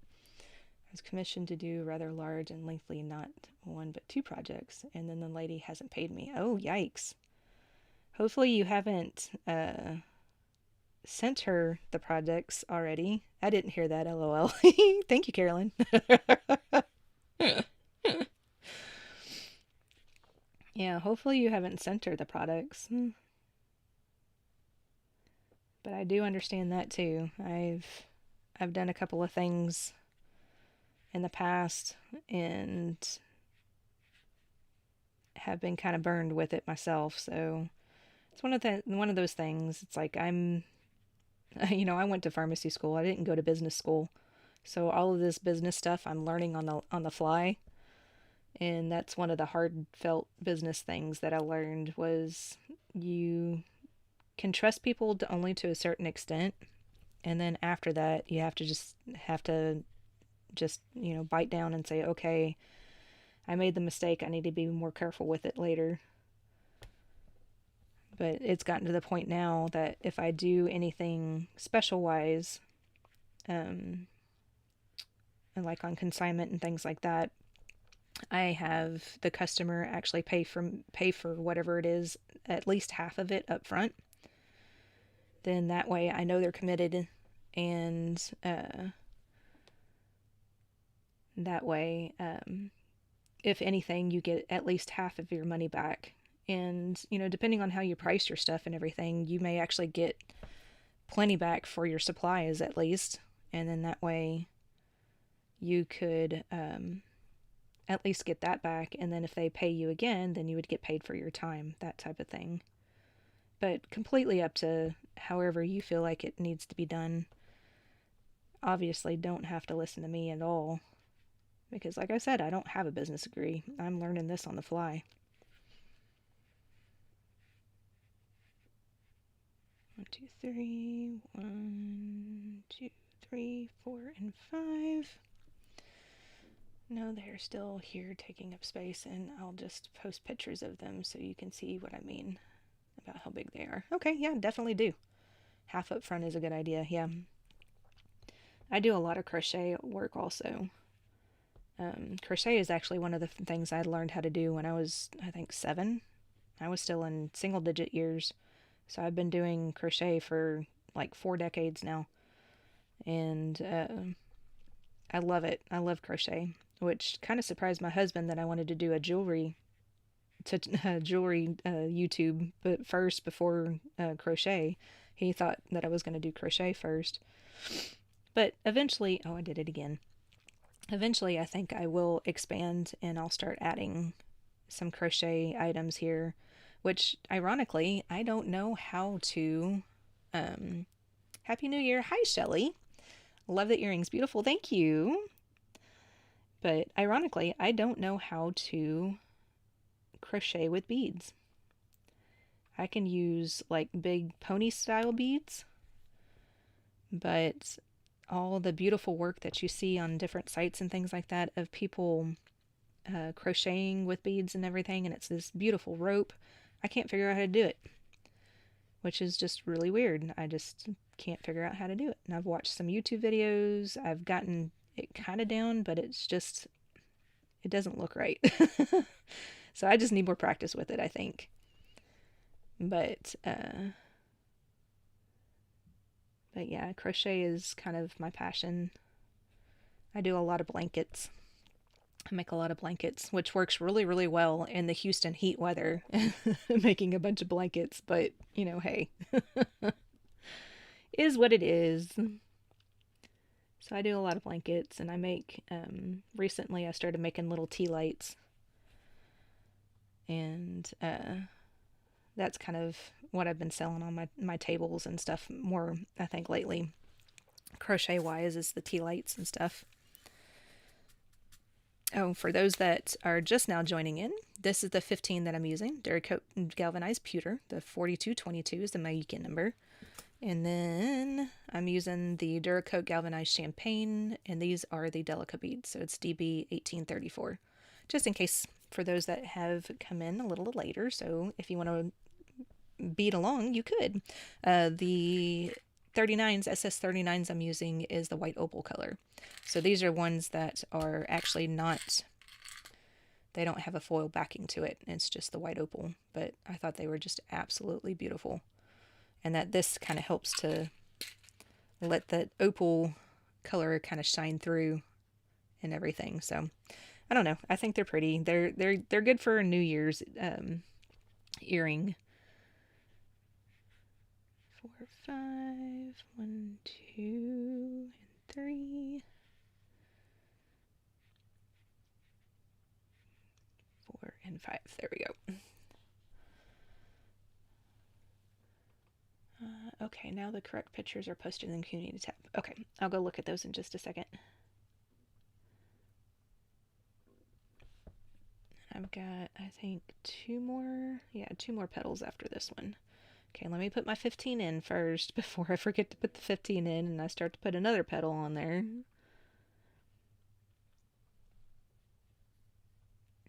was commissioned to do rather large and lengthy, not 1 but 2 projects, and then the lady hasn't paid me. Oh, yikes. Hopefully you haven't sent her the projects already. I didn't hear that, LOL. Thank you, Carolyn. Yeah, hopefully you haven't sent her the products. But I do understand that too. I've done a couple of things in the past and have been kind of burned with it myself. So it's one of those things. It's like I went to pharmacy school. I didn't go to business school. So all of this business stuff I'm learning on the fly. And that's one of the hard felt business things that I learned was you can trust people only to a certain extent. And then after that, you have to just bite down and say, okay, I made the mistake. I need to be more careful with it later. But it's gotten to the point now that if I do anything special wise, and like on consignment and things like that, I have the customer actually pay for whatever it is, at least half of it up front. Then that way I know they're committed, and that way, if anything, you get at least half of your money back. And, depending on how you price your stuff and everything, you may actually get plenty back for your supplies at least. And then that way you could at least get that back. And then if they pay you again, then you would get paid for your time, that type of thing. But completely up to however you feel like it needs to be done. Obviously, don't have to listen to me at all. Because like I said, I don't have a business degree. I'm learning this on the fly. 1, 2, 3. 1, 2, 3, 4, and 5. No, they're still here taking up space, and I'll just post pictures of them so you can see what I mean about how big they are. Okay, yeah, definitely do. Half up front is a good idea, yeah. I do a lot of crochet work also. Crochet is actually one of the things I learned how to do when I was, I think, 7. I was still in single digit years. So I've been doing crochet for like 4 decades now. And I love it. I love crochet, which kind of surprised my husband that I wanted to do a jewelry YouTube, but first before crochet. He thought that I was going to do crochet first. But eventually, I did it again. Eventually, I think I will expand and I'll start adding some crochet items here, which ironically, I don't know how to. Happy New Year. Hi, Shelly. Love the earrings. Beautiful. Thank you. But ironically, I don't know how to crochet with beads. I can use like big pony style beads, but all the beautiful work that you see on different sites and things like that of people crocheting with beads and everything, and it's this beautiful rope. I can't figure out how to do it, which is just really weird. I just can't figure out how to do it. And I've watched some YouTube videos. I've gotten it kind of down, but it doesn't look right. So I just need more practice with it, I think. But But yeah, crochet is kind of my passion. I do a lot of blankets. I make a lot of blankets, which works really, really well in the Houston heat weather, making a bunch of blankets. But, you know, hey, is what it is. So I do a lot of blankets, and I make, recently I started making little tea lights. And that's kind of what I've been selling on my tables and stuff more, I think, lately. Crochet wise is the tea lights and stuff. Oh, for those that are just now joining in, this is the 15 that I'm using. Duracoat galvanized pewter. The 4222 is the Mayikin number. And then I'm using the Duracoat galvanized champagne, and these are the Delica beads. So it's DB 1834. Just in case for those that have come in a little later. So if you want to bead along, you could. The 39s, SS39s I'm using is the white opal color. So these are ones that are actually not, they don't have a foil backing to it. It's just the white opal. But I thought they were just absolutely beautiful. And that this kind of helps to let the opal color kind of shine through and everything. So I don't know. I think they're pretty. They're good for a New Year's earring. 4, 5, 1, 2, and 3. 4 and 5. There we go. Okay, now the correct pictures are posted in the community tab. Okay, I'll go look at those in just a second. I've got, I think, 2 more. Yeah, 2 more petals after this one. Okay, let me put my 15 in first before I forget to put the 15 in and I start to put another petal on there.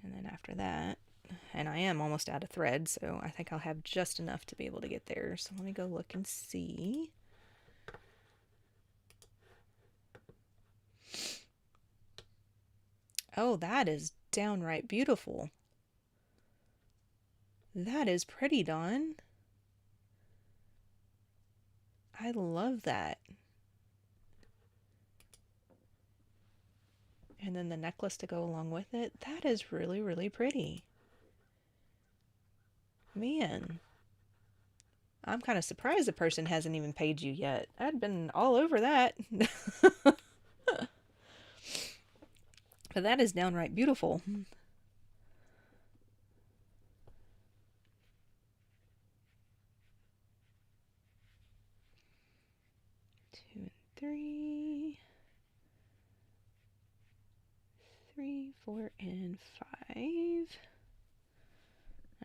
And then after that, and I am almost out of thread, so I think I'll have just enough to be able to get there. So let me go look and see. Oh, that is downright beautiful. That is pretty, Dawn. I love that. And then the necklace to go along with it. That is really, really pretty. Man, I'm kind of surprised the person hasn't even paid you yet. I'd been all over that. But that is downright beautiful. 2 and 3. 3, 4, and 5.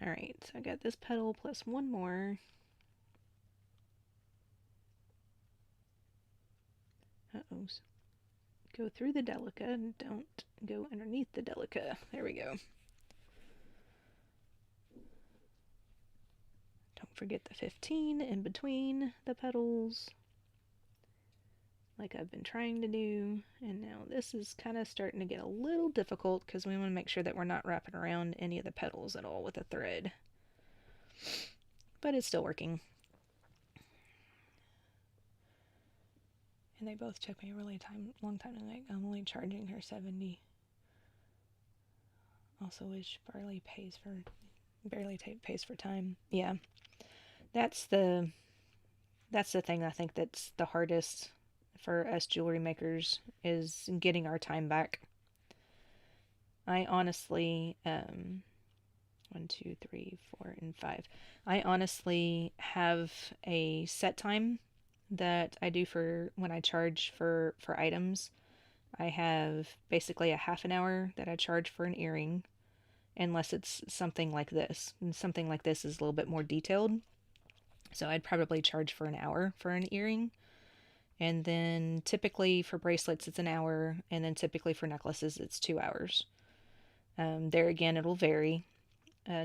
Alright, so I got this petal plus 1 more. Uh-oh. Go through the delica and don't go underneath the delica. There we go. Don't forget the 15 in between the petals, like I've been trying to do. And now this is kind of starting to get a little difficult because we want to make sure that we're not wrapping around any of the petals at all with a thread. But it's still working. And they both took me a really long time to make. I'm only charging her $70. Also wish barely pays for time. Yeah. That's the thing I think that's the hardest for us jewelry makers, is getting our time back. I honestly 1, 2, 3, 4, and 5. I honestly have a set time that I do for when I charge for items. I have basically a half an hour that I charge for an earring, unless it's something like this. And something like this is a little bit more detailed. So I'd probably charge for an hour for an earring. And then typically for bracelets, it's an hour. And then typically for necklaces, it's 2 hours. There again, it'll vary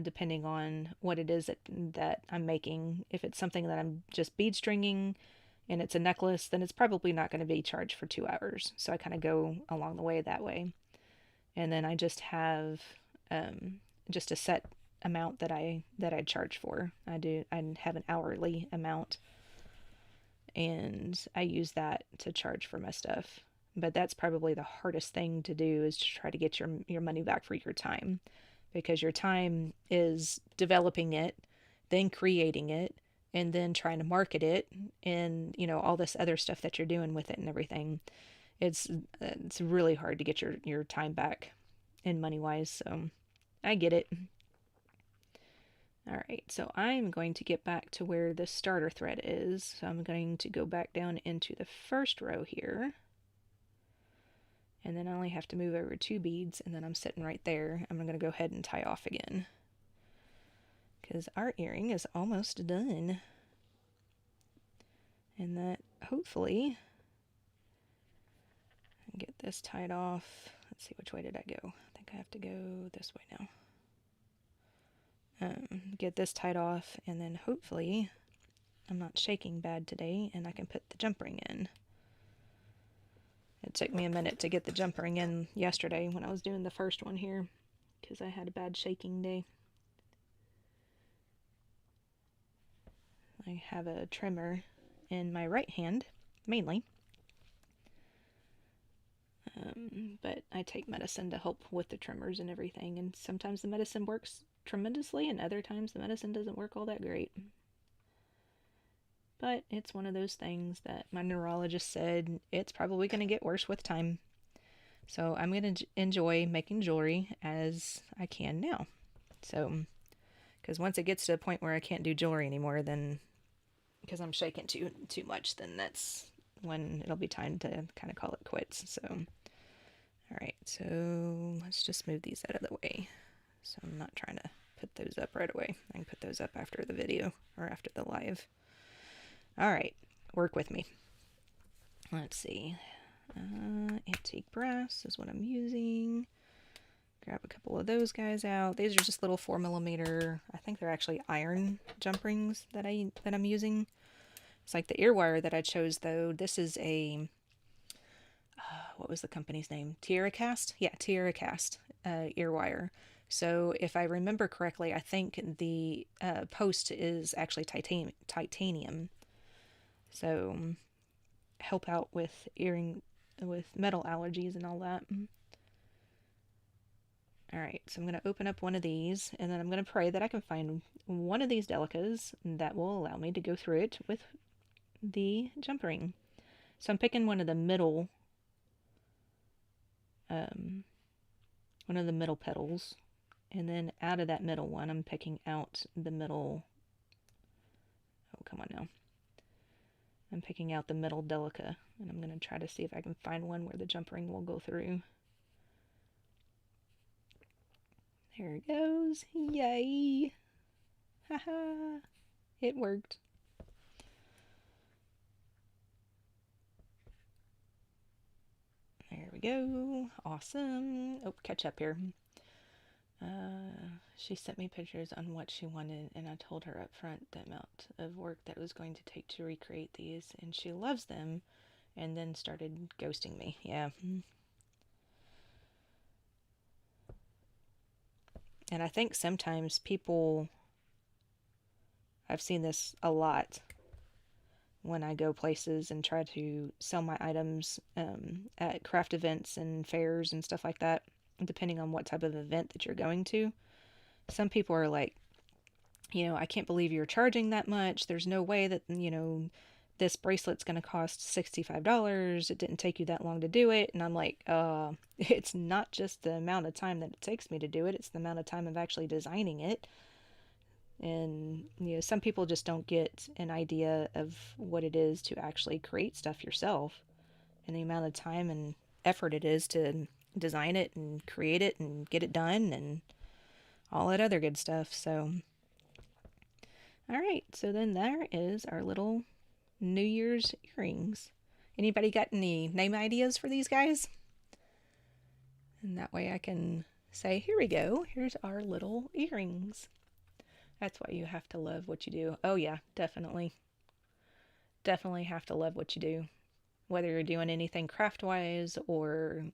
depending on what it is that I'm making. If it's something that I'm just bead stringing and it's a necklace, then it's probably not going to be charged for 2 hours. So I kind of go along the way that way. And then I just have just a set amount that I charge for. I have an hourly amount. and I use that to charge for my stuff. But that's probably the hardest thing to do, is to try to get your money back for your time, because your time is developing it, then creating it, and then trying to market it, and all this other stuff that you're doing with it and everything. It's really hard to get your time back in money wise, so I get it. All right, so I'm going to get back to where the starter thread is. So I'm going to go back down into the first row here. And then I only have to move over 2 beads, and then I'm sitting right there. I'm going to go ahead and tie off again, because our earring is almost done. And that, hopefully, get this tied off. Let's see, which way did I go? I think I have to go this way now. Get this tied off, and then hopefully I'm not shaking bad today, and I can put the jump ring in. It took me a minute to get the jump ring in yesterday when I was doing the first one here, because I had a bad shaking day. I have a trimmer in my right hand, mainly. But I take medicine to help with the tremors and everything, and sometimes the medicine works tremendously, and other times the medicine doesn't work all that great. But it's one of those things that my neurologist said it's probably going to get worse with time. So I'm going to enjoy making jewelry as I can now. So, because once it gets to a point where I can't do jewelry anymore, then, because I'm shaking too much, then that's when it'll be time to kind of call it quits. So, all right, so let's just move these out of the way. So I'm not trying to put those up right away. I can put those up after the video or after the live. All right, work with me. Let's see. Antique brass is what I'm using. Grab a couple of those guys out. These are just little 4mm. I think they're actually iron jump rings that I'm using. It's like the ear wire that I chose, though. This is a what was the company's name? Tierracast? Yeah, Tierracast ear wire. So if I remember correctly, I think the post is actually titanium. So help out with metal allergies and all that. All right, so I'm going to open up one of these, and then I'm going to pray that I can find one of these delicas that will allow me to go through it with the jump ring. So I'm picking one of the middle petals, and then out of that middle one, I'm picking out the middle. Oh, come on now. I'm picking out the middle delica, and I'm going to try to see if I can find one where the jump ring will go through. There it goes. Yay! Haha! It worked. There we go. Awesome. Oh, catch up here. She sent me pictures on what she wanted, and I told her up front the amount of work that it was going to take to recreate these, and she loves them, and then started ghosting me. Yeah. And I think sometimes I've seen this a lot when I go places and try to sell my items at craft events and fairs and stuff like that, depending on what type of event that you're going to. Some people are like, I can't believe you're charging that much. There's no way that, this bracelet's going to cost $65. It didn't take you that long to do it. And I'm like, it's not just the amount of time that it takes me to do it. It's the amount of time of actually designing it. And, some people just don't get an idea of what it is to actually create stuff yourself, and the amount of time and effort it is to design it and create it and get it done and all that other good stuff. So, all right. So then there is our little New Year's earrings. Anybody got any name ideas for these guys? And that way I can say, here we go. Here's our little earrings. That's why you have to love what you do. Oh yeah, definitely. Definitely have to love what you do. Whether you're doing anything craft-wise or,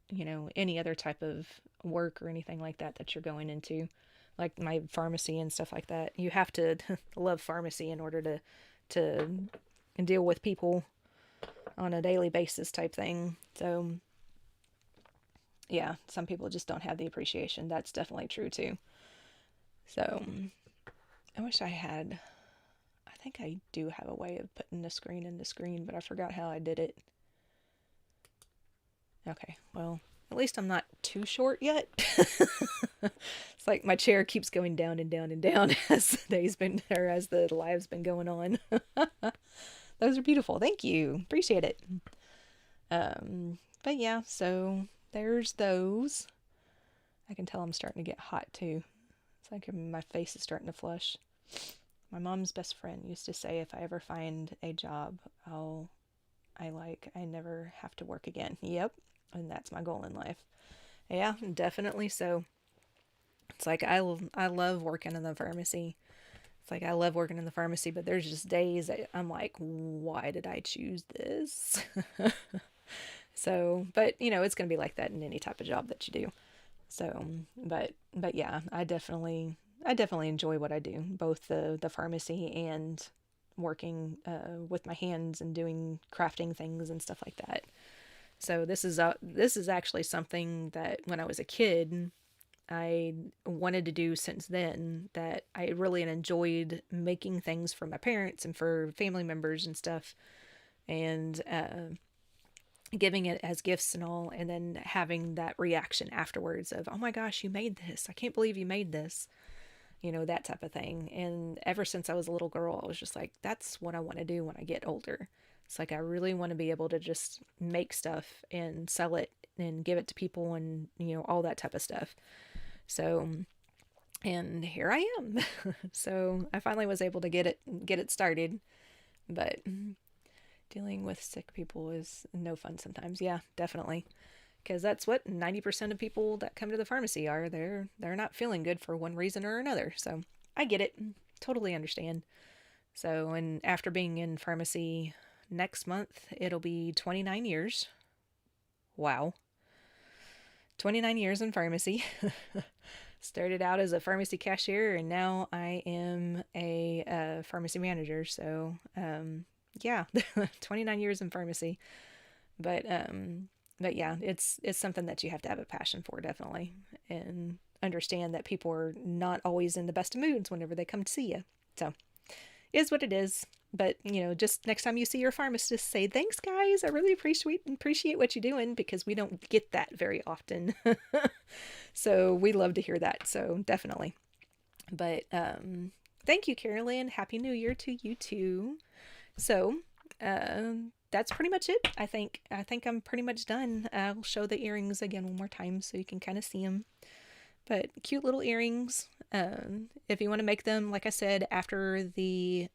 any other type of work or anything like that you're going into. Like my pharmacy and stuff like that. You have to love pharmacy in order to deal with people on a daily basis type thing. So yeah, some people just don't have the appreciation. That's definitely true too. So I wish I had, I think I do have a way of putting the screen in the screen, but I forgot how I did it. Okay, well, at least I'm not too short yet. It's like my chair keeps going down and down and down as the day's been, or as the live's been going on. Those are beautiful. Thank you. Appreciate it. But yeah, so there's those. I can tell I'm starting to get hot too. It's like my face is starting to flush. My mom's best friend used to say if I ever find a job, I never have to work again. Yep. And that's my goal in life. Yeah, definitely so. It's like I love working in the pharmacy. It's like I love working in the pharmacy, but there's just days that I'm like, why did I choose this? So, but you know, it's going to be like that in any type of job that you do. So, but yeah, I definitely enjoy what I do, both the pharmacy and working with my hands and doing crafting things and stuff like that. So this is actually something that when I was a kid, I wanted to do since then, that I really enjoyed making things for my parents and for family members and stuff, and giving it as gifts and all, and then having that reaction afterwards of, oh my gosh, you made this. I can't believe you made this. You know, that type of thing. And ever since I was a little girl, I was just like, that's what I want to do when I get older. It's like I really want to be able to just make stuff and sell it and give it to people and, you know, all that type of stuff. So, and here I am. So I finally was able to get it started, but dealing with sick people is no fun sometimes. Yeah, definitely. Because that's what 90% of people that come to the pharmacy are. They're not feeling good for one reason or another. So I get it. Totally understand. So, and after being in pharmacy next month, it'll be 29 years. Wow. 29 years in pharmacy. Started out as a pharmacy cashier, and now I am a pharmacy manager. So, yeah, 29 years in pharmacy. But but yeah, it's something that you have to have a passion for, definitely, and understand that people are not always in the best of moods whenever they come to see you. So, it is what it is. But, you know, just next time you see your pharmacist, say, thanks, guys. I really appreciate what you're doing, because we don't get that very often. So we love to hear that. So definitely. But thank you, Carolyn. Happy New Year to you too. So that's pretty much it. I think I'm pretty much done. I'll show the earrings again one more time so you can kind of see them. But cute little earrings. If you want to make them, like I said, after the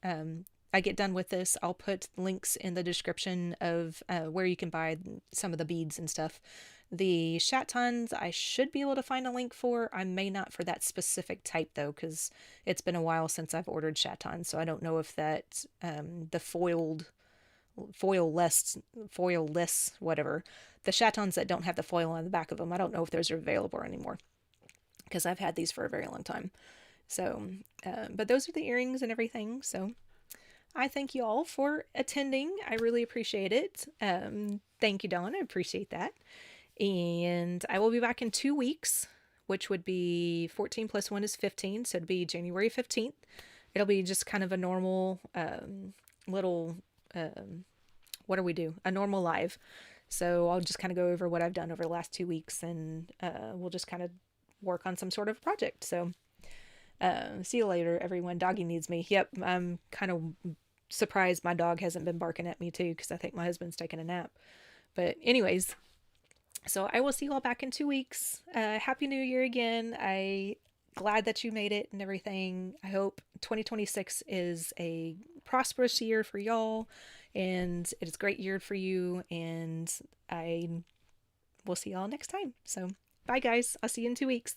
I get done with this, I'll put links in the description of where you can buy some of the beads and stuff. The chatons, I should be able to find a link for. I may not for that specific type though, because it's been a while since I've ordered chatons, so I don't know if that the foil less whatever, the chatons that don't have the foil on the back of them, I don't know if those are available anymore, because I've had these for a very long time. So, but those are the earrings and everything. So I thank you all for attending. I really appreciate it. Thank you, Dawn. I appreciate that. And I will be back in 2 weeks, which would be 14 plus 1 is 15. So it'd be January 15th. It'll be just kind of a normal little, what do we do? A normal live. So I'll just kind of go over what I've done over the last 2 weeks, and we'll just kind of work on some sort of project. So see you later, everyone. Doggy needs me. Yep, I'm kind of surprised my dog hasn't been barking at me too, because I think my husband's taking a nap. But anyways, so I will see you all back in 2 weeks. Happy New Year again. Glad that you made it and everything. I hope 2026 is a prosperous year for y'all, and it is a great year for you, and I will see y'all next time. So bye guys. I'll see you in 2 weeks.